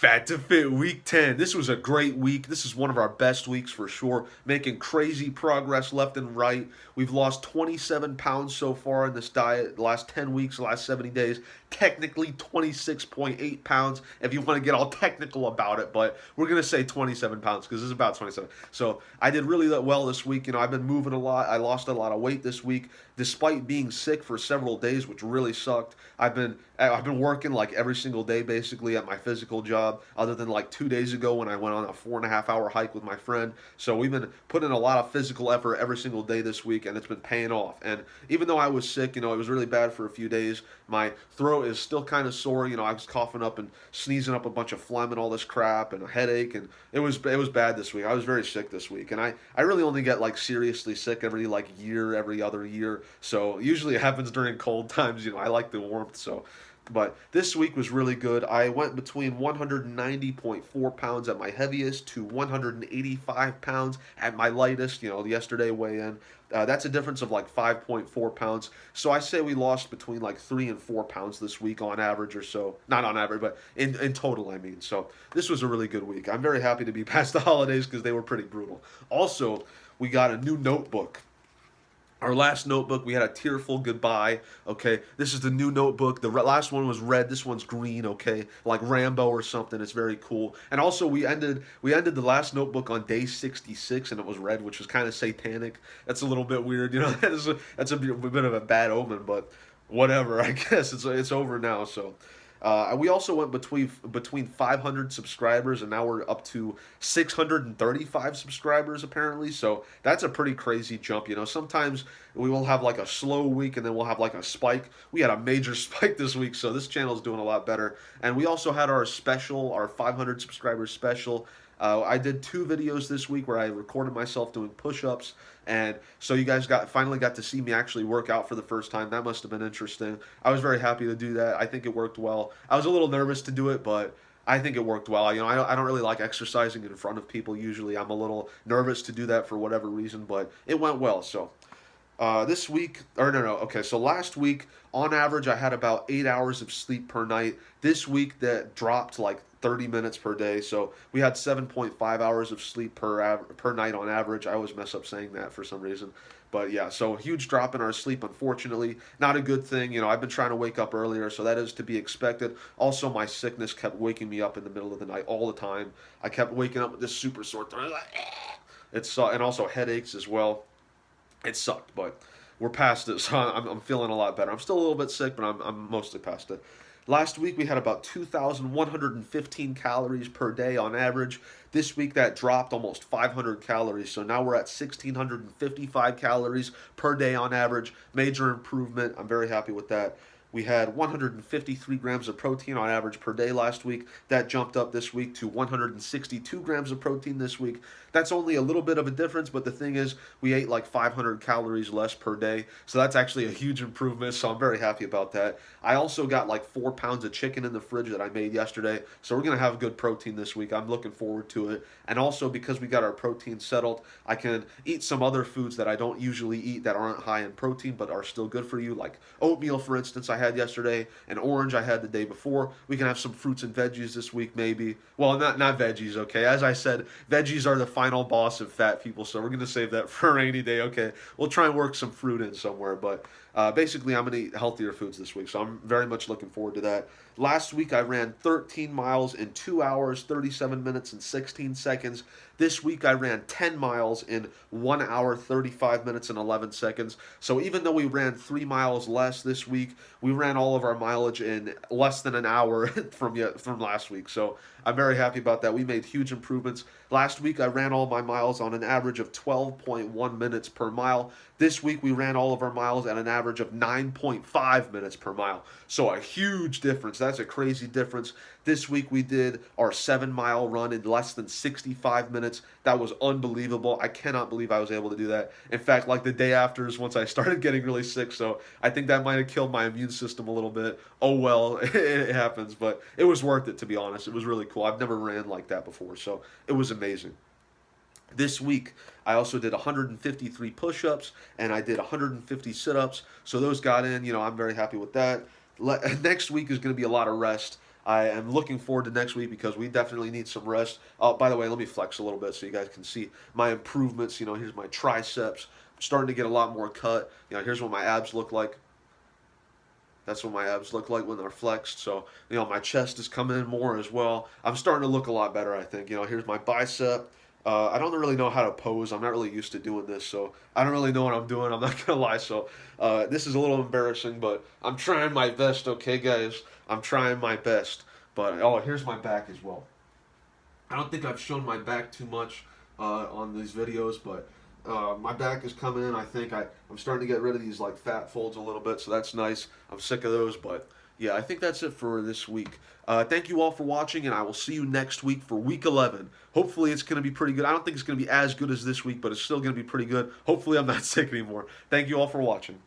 Fat to Fit Week 10. This was a great week. This is one of our best weeks for sure. Making crazy progress left and right. We've lost 27 pounds so far in this diet the last 10 weeks, the last 70 days. Technically 26.8 pounds if you want to get all technical about it, but we're going to say 27 pounds because this is about 27. So I did really well this week. I've been moving a lot. I lost a lot of weight this week despite being sick for several days, which really sucked. I've been working like every single day basically at my physical job, other than like 2 days ago when I went on a 4.5 hour hike with my friend. So we've been putting in a lot of physical effort every single day this week, and it's been paying off. And even though I was sick, it was really bad for a few days. My throat is still kind of sore. I was coughing up and sneezing up a bunch of phlegm and all this crap and a headache, and it was bad this week. I was very sick this week, and I really only get like seriously sick every like year, every other year. So usually it happens during cold times. I like the warmth, so. But this week was really good. I went between 190.4 pounds at my heaviest to 185 pounds at my lightest, yesterday weigh in. That's a difference of like 5.4 pounds. So I say we lost between like 3 and 4 pounds this week on average or so. Not on average, but in total, I mean. So this was a really good week. I'm very happy to be past the holidays because they were pretty brutal. Also, we got a new notebook. Our last notebook, we had a tearful goodbye. Okay, this is the new notebook. The last one was red. This one's green. Okay, like Rambo or something. It's very cool. And also, we ended the last notebook on day 66, and it was red, which was kind of satanic. That's a little bit weird. That's a bit of a bad omen, but whatever. I guess it's over now. So. We also went between 500 subscribers, and now we're up to 635 subscribers apparently. So that's a pretty crazy jump. Sometimes we will have like a slow week, and then we'll have like a spike. We had a major spike this week, so this channel is doing a lot better. And we also had our 500 subscribers special. I did 2 videos this week where I recorded myself doing push-ups, and so you guys finally got to see me actually work out for the first time. That must have been interesting. I was very happy to do that. I think it worked well. I was a little nervous to do it, but I think it worked well. I don't really like exercising in front of people usually. I'm a little nervous to do that for whatever reason, but it went well. So this week, or no, okay, so last week, on average, I had about 8 hours of sleep per night. This week, that dropped like 30 minutes per day, so we had 7.5 hours of sleep per night on average. I always mess up saying that for some reason. But yeah, so huge drop in our sleep, unfortunately. Not a good thing. I've been trying to wake up earlier, so that is to be expected. Also, my sickness kept waking me up in the middle of the night all the time. I kept waking up with this super sore throat. And also headaches as well. It sucked, but we're past it, so I'm feeling a lot better. I'm still a little bit sick, but I'm mostly past it. Last week we had about 2,115 calories per day on average. This week that dropped almost 500 calories, so now we're at 1,655 calories per day on average. Major improvement. I'm very happy with that. We had 153 grams of protein on average per day last week. That jumped up this week to 162 grams of protein this week. That's only a little bit of a difference, but the thing is, we ate like 500 calories less per day, so that's actually a huge improvement, so I'm very happy about that. I also got like 4 pounds of chicken in the fridge that I made yesterday, so we're going to have good protein this week. I'm looking forward to it. And also, because we got our protein settled, I can eat some other foods that I don't usually eat that aren't high in protein but are still good for you, like oatmeal, for instance, I had yesterday, and orange I had the day before. We can have some fruits and veggies this week, maybe. Well, not veggies, okay? As I said, veggies are the final boss of fat people, so we're going to save that for a rainy day, okay? We'll try and work some fruit in somewhere, but basically I'm going to eat healthier foods this week, so I'm very much looking forward to that. Last week I ran 13 miles in 2 hours, 37 minutes, and 16 seconds. This week I ran 10 miles in 1 hour, 35 minutes, and 11 seconds. So even though we ran 3 miles less this week, we ran all of our mileage in less than an hour from last week. So I'm very happy about that. We made huge improvements. Last week I ran all my miles on an average of 12.1 minutes per mile. This week we ran all of our miles at an average of 9.5 minutes per mile. So a huge difference. That's a crazy difference. This week we did our 7-mile run in less than 65 minutes. That was unbelievable. I cannot believe I was able to do that. In fact, like the day after is once I started getting really sick, so I think that might have killed my immune system a little bit. Oh well, it happens, but it was worth it, to be honest. It was really cool. I've never ran like that before, so it was amazing. This week, I also did 153 push-ups, and I did 150 sit-ups, so those got in. I'm very happy with that. Next week is going to be a lot of rest. I am looking forward to next week because we definitely need some rest. By the way, let me flex a little bit so you guys can see my improvements. You know, here's my triceps. I'm starting to get a lot more cut. You know, here's what my abs look like. That's what my abs look like when they're flexed. So, you know, my chest is coming in more as well. I'm starting to look a lot better, I think. You know, here's my bicep. I don't really know how to pose. I'm not really used to doing this, so I don't really know what I'm doing. I'm not gonna lie. So this is a little embarrassing, but I'm trying my best. Okay, guys, I'm trying my best. But oh, here's my back as well. I don't think I've shown my back too much on these videos, but my back is coming in. I think I'm starting to get rid of these like fat folds a little bit, so that's nice. I'm sick of those, but yeah, I think that's it for this week. Thank you all for watching, and I will see you next week for week 11. Hopefully, it's going to be pretty good. I don't think it's going to be as good as this week, but it's still going to be pretty good. Hopefully, I'm not sick anymore. Thank you all for watching.